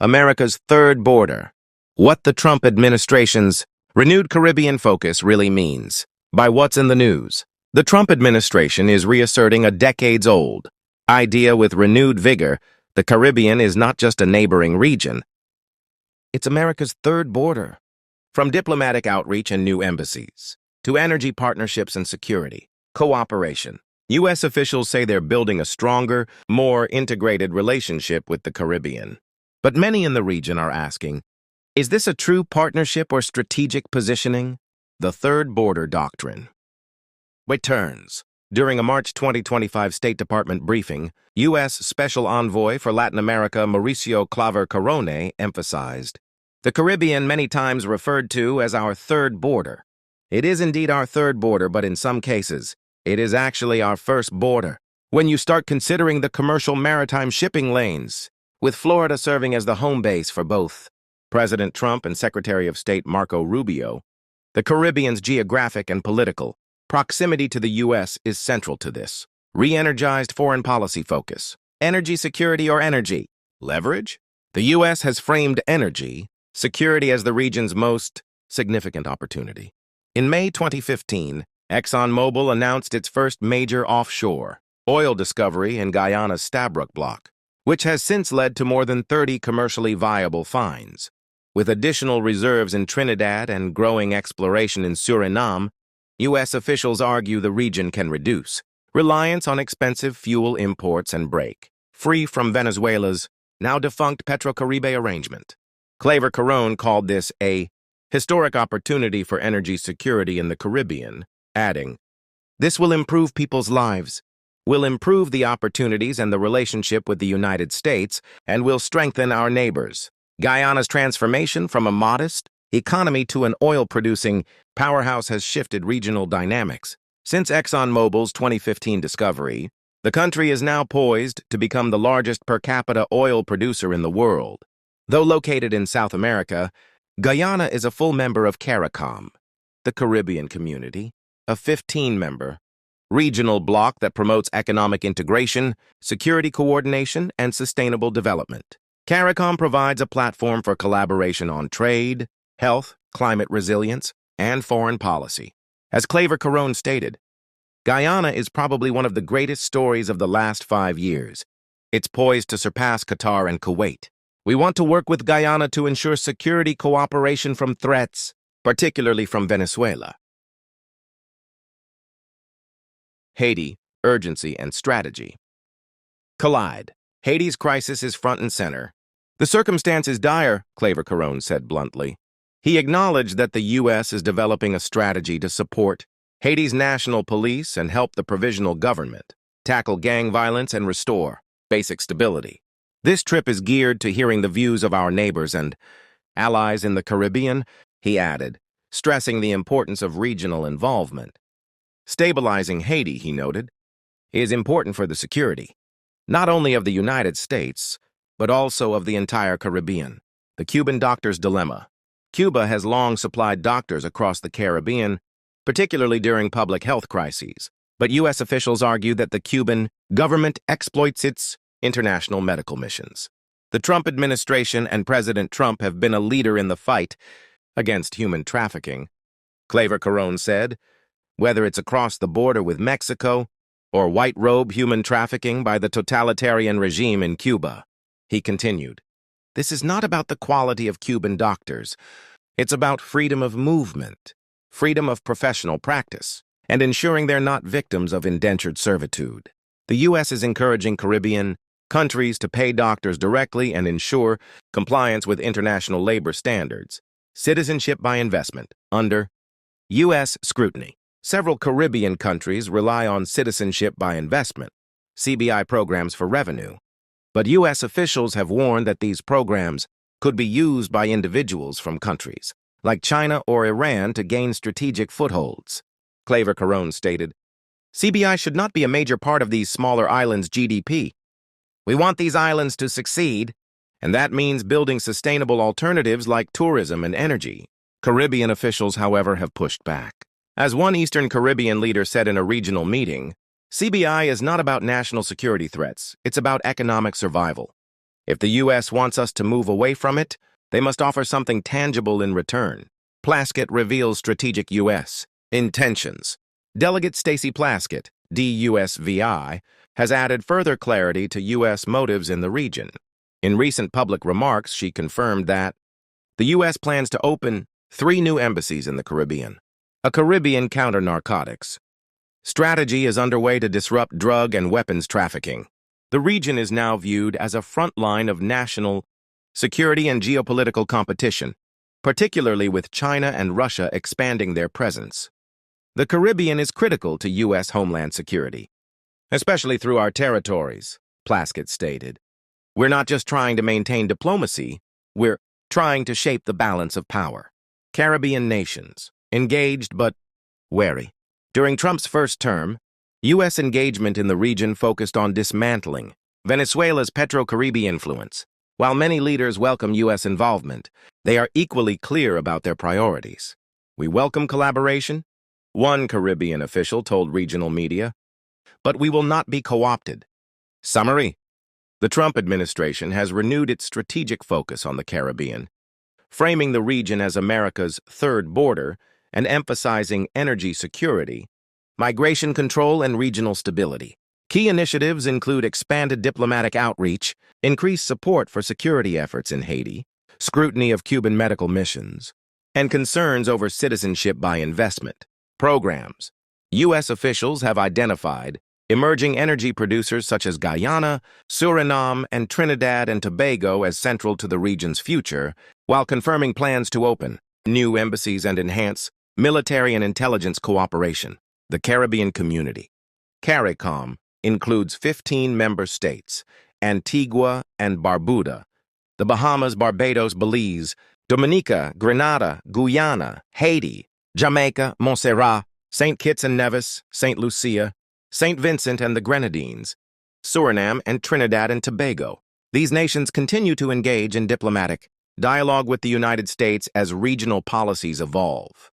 America's third border. What the Trump administration's renewed Caribbean focus really means. By what's in the news. The Trump administration is reasserting a decades-old idea with renewed vigor. The Caribbean is not just a neighboring region. It's America's third border. From diplomatic outreach and new embassies, to energy partnerships and security, cooperation, U.S. officials say they're building a stronger, more integrated relationship with the Caribbean. But many in the region are asking, is this a true partnership or strategic positioning? The Third Border Doctrine returns. During a March 2025 State Department briefing, U.S. Special Envoy for Latin America Mauricio Claver Carone emphasized, the Caribbean, many times referred to as our third border. It is indeed our third border, but in some cases, it is actually our first border. When you start considering the commercial maritime shipping lanes, with Florida serving as the home base for both President Trump and Secretary of State Marco Rubio, the Caribbean's geographic and political proximity to the U.S. is central to this re-energized foreign policy focus. Energy security or energy leverage? The U.S. has framed energy security as the region's most significant opportunity. In May 2015, ExxonMobil announced its first major offshore oil discovery in Guyana's Stabroek Block, which has since led to more than 30 commercially viable finds. With additional reserves in Trinidad and growing exploration in Suriname, U.S. officials argue the region can reduce reliance on expensive fuel imports and break free from Venezuela's now-defunct Petrocaribe arrangement. Claver Carone called this a historic opportunity for energy security in the Caribbean, adding, this will improve people's lives, will improve the opportunities and the relationship with the United States, and will strengthen our neighbors. Guyana's transformation from a modest economy to an oil-producing powerhouse has shifted regional dynamics. Since ExxonMobil's 2015 discovery, the country is now poised to become the largest per capita oil producer in the world. Though located in South America, Guyana is a full member of CARICOM, the Caribbean Community, a 15-member regional bloc that promotes economic integration, security coordination, and sustainable development. CARICOM provides a platform for collaboration on trade, health, climate resilience, and foreign policy. As Claver Carone stated, Guyana is probably one of the greatest stories of the last 5 years. It's poised to surpass Qatar and Kuwait. We want to work with Guyana to ensure security cooperation from threats, particularly from Venezuela. Haiti, urgency and strategy. Collide. Haiti's crisis is front and center. The circumstance is dire, Claver Carone said bluntly. He acknowledged that the U.S. is developing a strategy to support Haiti's national police and help the provisional government tackle gang violence and restore basic stability. This trip is geared to hearing the views of our neighbors and allies in the Caribbean, he added, stressing the importance of regional involvement. Stabilizing Haiti, he noted, is important for the security, not only of the United States, but also of the entire Caribbean. The Cuban doctor's dilemma. Cuba has long supplied doctors across the Caribbean, particularly during public health crises, but U.S. officials argue that the Cuban government exploits its international medical missions. The Trump administration and President Trump have been a leader in the fight against human trafficking, Claver Carone said, whether it's across the border with Mexico or white robe human trafficking by the totalitarian regime in Cuba. He continued, this is not about the quality of Cuban doctors. It's about freedom of movement, freedom of professional practice, and ensuring they're not victims of indentured servitude. The U.S. is encouraging Caribbean countries to pay doctors directly and ensure compliance with international labor standards, citizenship by investment, under U.S. scrutiny. Several Caribbean countries rely on citizenship by investment, CBI programs for revenue, but U.S. officials have warned that these programs could be used by individuals from countries like China or Iran to gain strategic footholds. Claver Carone stated, CBI should not be a major part of these smaller islands' GDP. We want these islands to succeed, and that means building sustainable alternatives like tourism and energy. Caribbean officials, however, have pushed back. As one Eastern Caribbean leader said in a regional meeting, CBI is not about national security threats, it's about economic survival. If the U.S. wants us to move away from it, they must offer something tangible in return. Plaskett reveals strategic U.S. intentions. Delegate Stacey Plaskett, DUSVI, has added further clarity to U.S. motives in the region. In recent public remarks, she confirmed that the U.S. plans to open 3 new embassies in the Caribbean. A Caribbean counter-narcotics strategy is underway to disrupt drug and weapons trafficking. The region is now viewed as a front line of national security and geopolitical competition, particularly with China and Russia expanding their presence. The Caribbean is critical to U.S. homeland security, especially through our territories, Plaskett stated. We're not just trying to maintain diplomacy, we're trying to shape the balance of power. Caribbean nations, engaged but wary. During Trump's first term, U.S. engagement in the region focused on dismantling Venezuela's Petro-Caribbean influence. While many leaders welcome U.S. involvement, they are equally clear about their priorities. We welcome collaboration, one Caribbean official told regional media, but we will not be co-opted. Summary: the Trump administration has renewed its strategic focus on the Caribbean, framing the region as America's third border and emphasizing energy security, migration control, and regional stability. Key initiatives include expanded diplomatic outreach, increased support for security efforts in Haiti, scrutiny of Cuban medical missions, and concerns over citizenship by investment programs. U.S. officials have identified emerging energy producers such as Guyana, Suriname, and Trinidad and Tobago as central to the region's future, while confirming plans to open new embassies and enhance military and intelligence cooperation. The Caribbean Community, CARICOM, includes 15 member states: Antigua and Barbuda, the Bahamas, Barbados, Belize, Dominica, Grenada, Guyana, Haiti, Jamaica, Montserrat, St. Kitts and Nevis, St. Lucia, St. Vincent and the Grenadines, Suriname, and Trinidad and Tobago. These nations continue to engage in diplomatic dialogue with the United States as regional policies evolve.